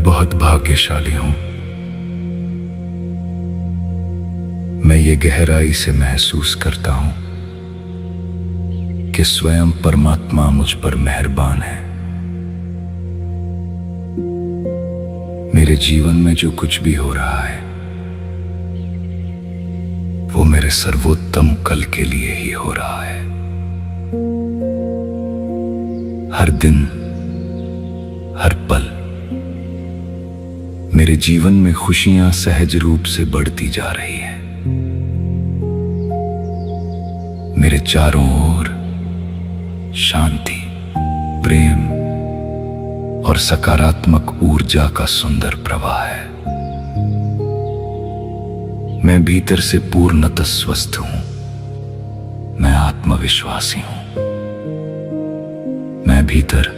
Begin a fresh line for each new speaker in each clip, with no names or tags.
मैं बहुत भाग्यशाली हूं। मैं ये गहराई से महसूस करता हूं कि स्वयं परमात्मा मुझ पर मेहरबान है। मेरे जीवन में जो कुछ भी हो रहा है वो मेरे सर्वोत्तम कल के लिए ही हो रहा है। हर दिन, हर पल मेरे जीवन में खुशियां सहज रूप से बढ़ती जा रही हैं। मेरे चारों ओर शांति, प्रेम और सकारात्मक ऊर्जा का सुंदर प्रवाह है। मैं भीतर से पूर्णतः स्वस्थ हूं। मैं आत्मविश्वासी हूं। मैं भीतर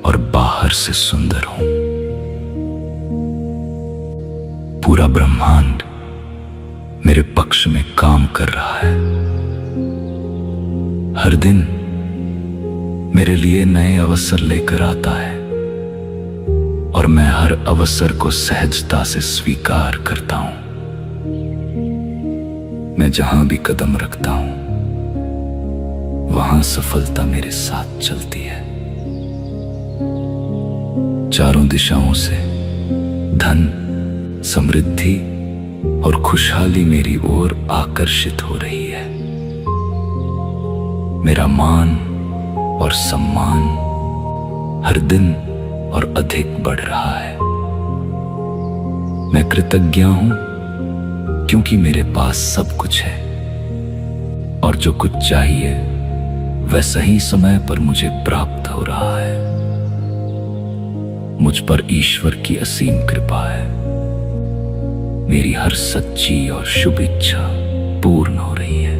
और बाहर से सुंदर हूं। पूरा ब्रह्मांड मेरे पक्ष में काम कर रहा है। हर दिन मेरे लिए नए अवसर लेकर आता है और मैं हर अवसर को सहजता से स्वीकार करता हूं। मैं जहां भी कदम रखता हूं वहां सफलता मेरे साथ चलती है। चारों दिशाओं से धन, समृद्धि और खुशहाली मेरी ओर आकर्षित हो रही है। मेरा मान और सम्मान हर दिन और अधिक बढ़ रहा है। मैं कृतज्ञ हूं क्योंकि मेरे पास सब कुछ है और जो कुछ चाहिए वह सही समय पर मुझे प्राप्त हो रहा है। मुझ पर ईश्वर की असीम कृपा है। मेरी हर सच्ची और शुभ इच्छा पूर्ण हो रही है।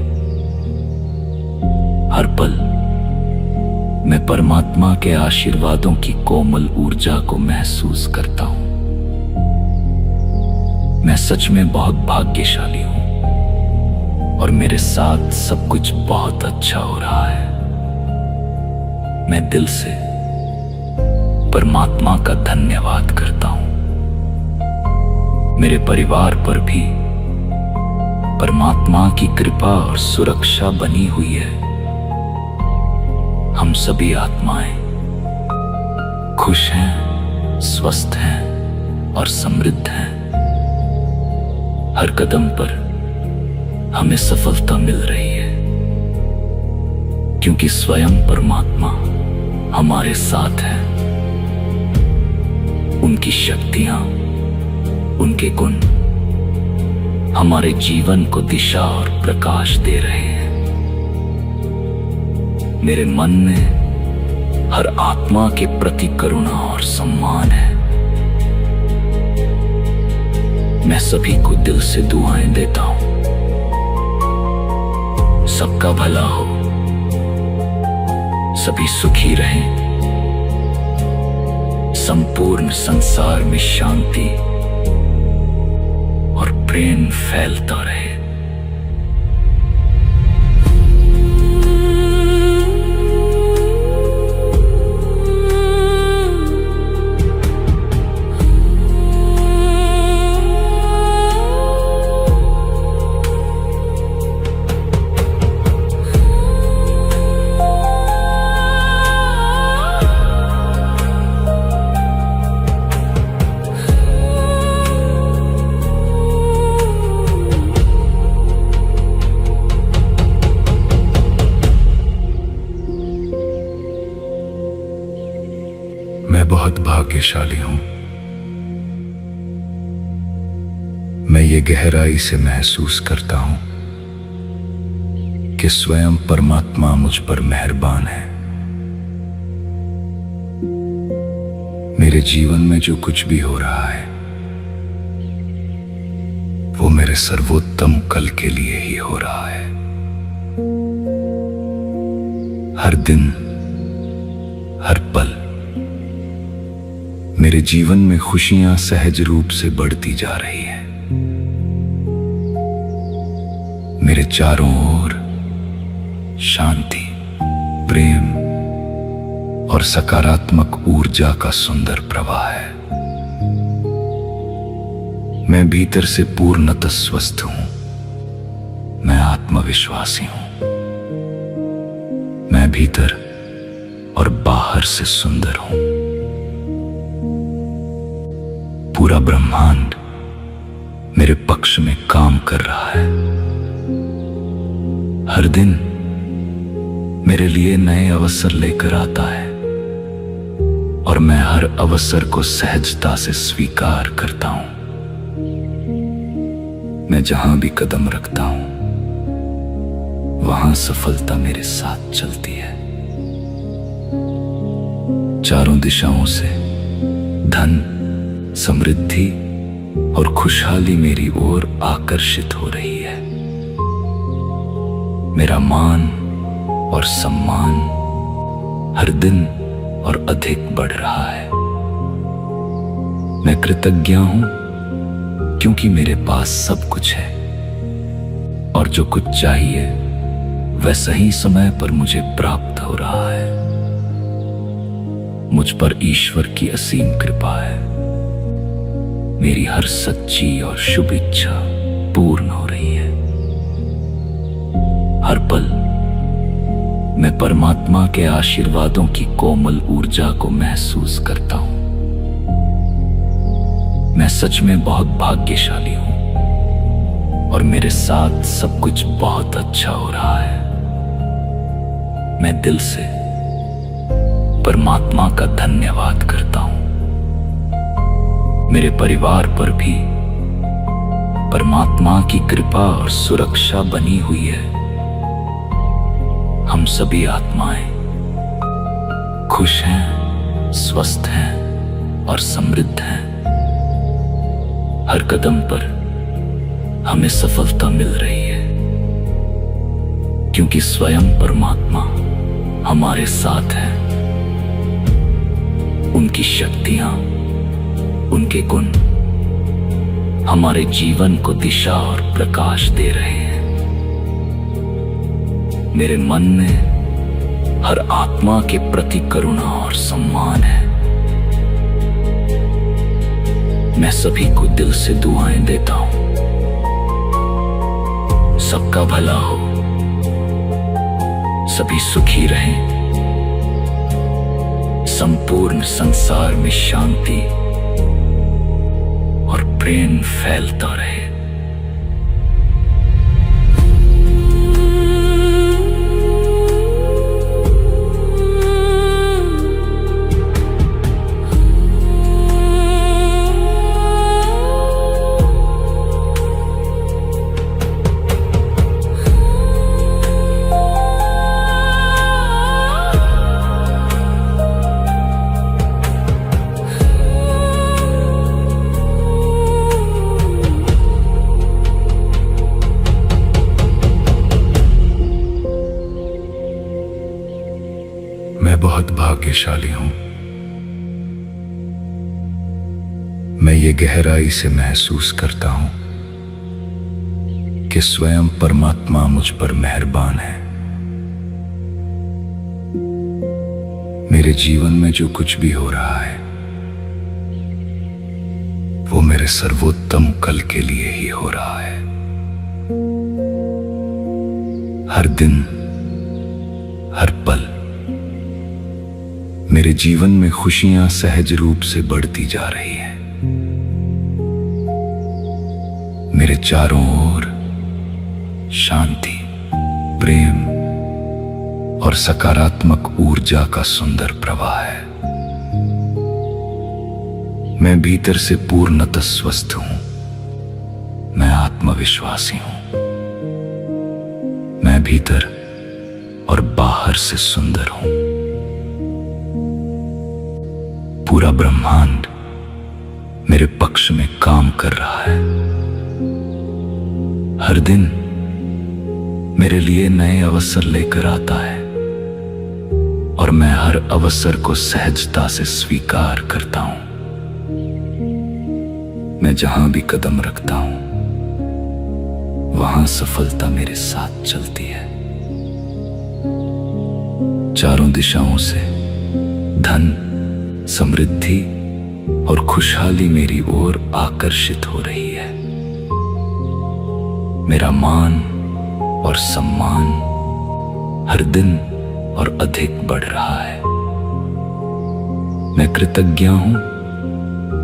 हर पल मैं परमात्मा के आशीर्वादों की कोमल ऊर्जा को महसूस करता हूं। मैं सच में बहुत भाग्यशाली हूं और मेरे साथ सब कुछ बहुत अच्छा हो रहा है। मैं दिल से परमात्मा का धन्यवाद करता हूं। मेरे परिवार पर भी परमात्मा की कृपा और सुरक्षा बनी हुई है। हम सभी आत्माएं खुश हैं, स्वस्थ हैं और समृद्ध हैं। हर कदम पर हमें सफलता मिल रही है क्योंकि स्वयं परमात्मा हमारे साथ है। उनकी शक्तियां, उनके गुण हमारे जीवन को दिशा और प्रकाश दे रहे हैं। मेरे मन में हर आत्मा के प्रति करुणा और सम्मान है। मैं सभी को दिल से दुआएं देता हूं। सबका भला हो, सभी सुखी रहें, संपूर्ण संसार में शांति और प्रेम फैलता रहे। मैं बहुत भाग्यशाली हूं। मैं ये गहराई से महसूस करता हूं कि स्वयं परमात्मा मुझ पर मेहरबान है। मेरे जीवन में जो कुछ भी हो रहा है वो मेरे सर्वोत्तम कल के लिए ही हो रहा है। हर दिन, हर पल मेरे जीवन में खुशियां सहज रूप से बढ़ती जा रही हैं। मेरे चारों ओर शांति, प्रेम और सकारात्मक ऊर्जा का सुंदर प्रवाह है। मैं भीतर से पूर्णतः स्वस्थ हूं। मैं आत्मविश्वासी हूं। मैं भीतर और बाहर से सुंदर हूं। पूरा ब्रह्मांड मेरे पक्ष में काम कर रहा है। हर दिन मेरे लिए नए अवसर लेकर आता है और मैं हर अवसर को सहजता से स्वीकार करता हूं। मैं जहां भी कदम रखता हूं वहां सफलता मेरे साथ चलती है। चारों दिशाओं से धन, समृद्धि और खुशहाली मेरी ओर आकर्षित हो रही है। मेरा मान और सम्मान हर दिन और अधिक बढ़ रहा है। मैं कृतज्ञ हूं क्योंकि मेरे पास सब कुछ है और जो कुछ चाहिए वह सही समय पर मुझे प्राप्त हो रहा है। मुझ पर ईश्वर की असीम कृपा है। मेरी हर सच्ची और शुभ इच्छा पूर्ण हो रही है। हर पल मैं परमात्मा के आशीर्वादों की कोमल ऊर्जा को महसूस करता हूं। मैं सच में बहुत भाग्यशाली हूं और मेरे साथ सब कुछ बहुत अच्छा हो रहा है। मैं दिल से परमात्मा का धन्यवाद करता हूं। मेरे परिवार पर भी परमात्मा की कृपा और सुरक्षा बनी हुई है। हम सभी आत्माएं खुश हैं, स्वस्थ हैं और समृद्ध हैं। हर कदम पर हमें सफलता मिल रही है क्योंकि स्वयं परमात्मा हमारे साथ है। उनकी शक्तियां, उनके गुण हमारे जीवन को दिशा और प्रकाश दे रहे हैं। मेरे मन में हर आत्मा के प्रति करुणा और सम्मान है। मैं सभी को दिल से दुआएं देता हूं। सबका भला हो, सभी सुखी रहें, संपूर्ण संसार में शांति और प्रेम फैलता रहे। मैं बहुत भाग्यशाली हूं। मैं ये गहराई से महसूस करता हूं कि स्वयं परमात्मा मुझ पर मेहरबान है। मेरे जीवन में जो कुछ भी हो रहा है वो मेरे सर्वोत्तम कल के लिए ही हो रहा है। हर दिन, हर पल मेरे जीवन में खुशियां सहज रूप से बढ़ती जा रही हैं। मेरे चारों ओर शांति, प्रेम और सकारात्मक ऊर्जा का सुंदर प्रवाह है। मैं भीतर से पूर्णतः स्वस्थ हूं। मैं आत्मविश्वासी हूं। मैं भीतर और बाहर से सुंदर हूं। पूरा ब्रह्मांड मेरे पक्ष में काम कर रहा है। हर दिन मेरे लिए नए अवसर लेकर आता है और मैं हर अवसर को सहजता से स्वीकार करता हूं। मैं जहां भी कदम रखता हूं वहां सफलता मेरे साथ चलती है। चारों दिशाओं से धन, समृद्धि और खुशहाली मेरी ओर आकर्षित हो रही है। मेरा मान और सम्मान हर दिन और अधिक बढ़ रहा है। मैं कृतज्ञ हूं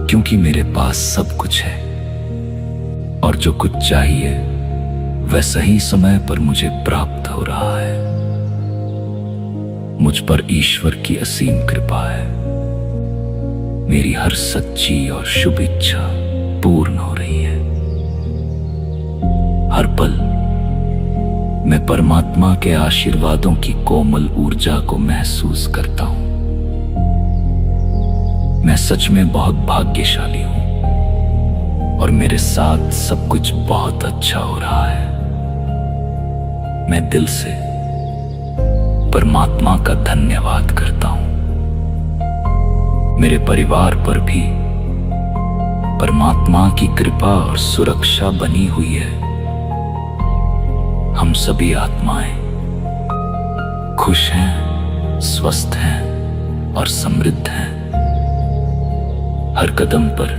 क्योंकि मेरे पास सब कुछ है और जो कुछ चाहिए वह सही समय पर मुझे प्राप्त हो रहा है। मुझ पर ईश्वर की असीम कृपा है। मेरी हर सच्ची और शुभ इच्छा पूर्ण हो रही है। हर पल मैं परमात्मा के आशीर्वादों की कोमल ऊर्जा को महसूस करता हूं। मैं सच में बहुत भाग्यशाली हूं और मेरे साथ सब कुछ बहुत अच्छा हो रहा है। मैं दिल से परमात्मा का धन्यवाद करता हूं। मेरे परिवार पर भी परमात्मा की कृपा और सुरक्षा बनी हुई है। हम सभी आत्माएं खुश हैं, स्वस्थ हैं और समृद्ध हैं। हर कदम पर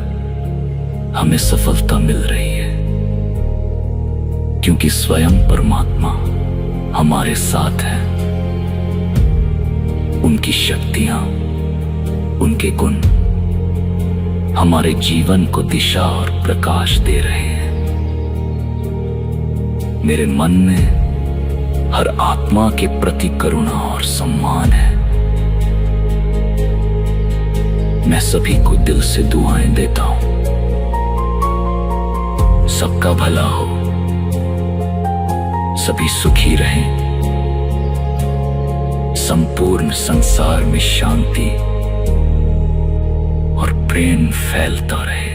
हमें सफलता मिल रही है क्योंकि स्वयं परमात्मा हमारे साथ है। उनकी शक्तियां, उनके गुण हमारे जीवन को दिशा और प्रकाश दे रहे हैं। मेरे मन में हर आत्मा के प्रति करुणा और सम्मान है। मैं सभी को दिल से दुआएं देता हूं। सबका भला हो, सभी सुखी रहें, संपूर्ण संसार में शांति और प्रेम फैलता रहे।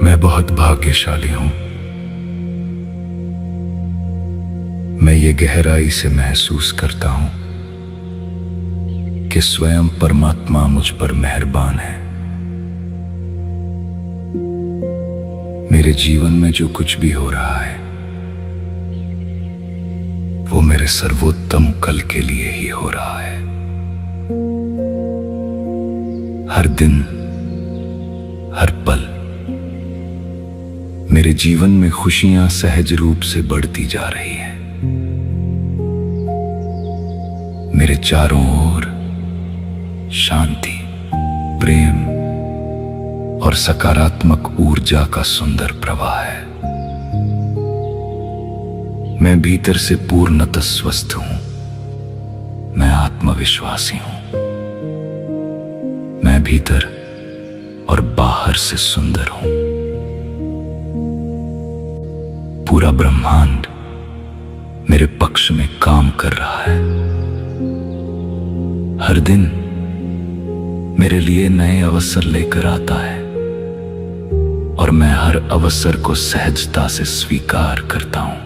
मैं बहुत भाग्यशाली हूं। मैं ये गहराई से महसूस करता हूं कि स्वयं परमात्मा मुझ पर मेहरबान है। मेरे जीवन में जो कुछ भी हो रहा है वो मेरे सर्वोत्तम कल के लिए ही हो रहा है। हर दिन, हर पल मेरे जीवन में खुशियां सहज रूप से बढ़ती जा रही हैं। मेरे चारों ओर शांति, प्रेम और सकारात्मक ऊर्जा का सुंदर प्रवाह है। मैं भीतर से पूर्णतः स्वस्थ हूं। मैं आत्मविश्वासी हूं। मैं भीतर और बाहर से सुंदर हूं। पूरा ब्रह्मांड मेरे पक्ष में काम कर रहा है। हर दिन मेरे लिए नए अवसर लेकर आता है और मैं हर अवसर को सहजता से स्वीकार करता हूं।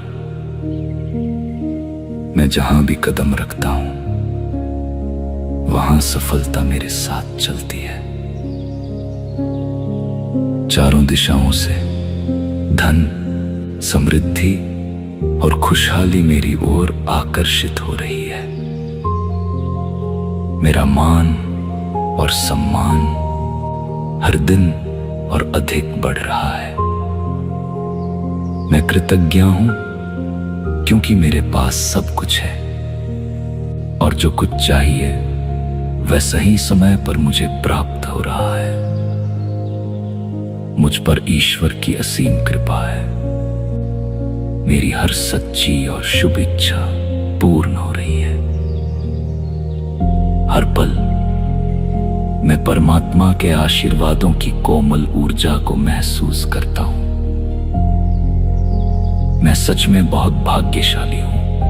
मैं जहां भी कदम रखता हूं वहां सफलता मेरे साथ चलती है। चारों दिशाओं से धन, समृद्धि और खुशहाली मेरी ओर आकर्षित हो रही है। मेरा मान और सम्मान हर दिन और अधिक बढ़ रहा है। मैं कृतज्ञ हूं क्योंकि मेरे पास सब कुछ है और जो कुछ चाहिए वह सही समय पर मुझे प्राप्त हो रहा है। मुझ पर ईश्वर की असीम कृपा है। मेरी हर सच्ची और शुभ इच्छा पूर्ण हो रही है। हर पल मैं परमात्मा के आशीर्वादों की कोमल ऊर्जा को महसूस करता हूं। मैं सच में बहुत भाग्यशाली हूं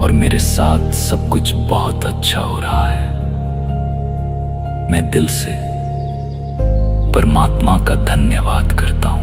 और मेरे साथ सब कुछ बहुत अच्छा हो रहा है। मैं दिल से परमात्मा का धन्यवाद करता हूं।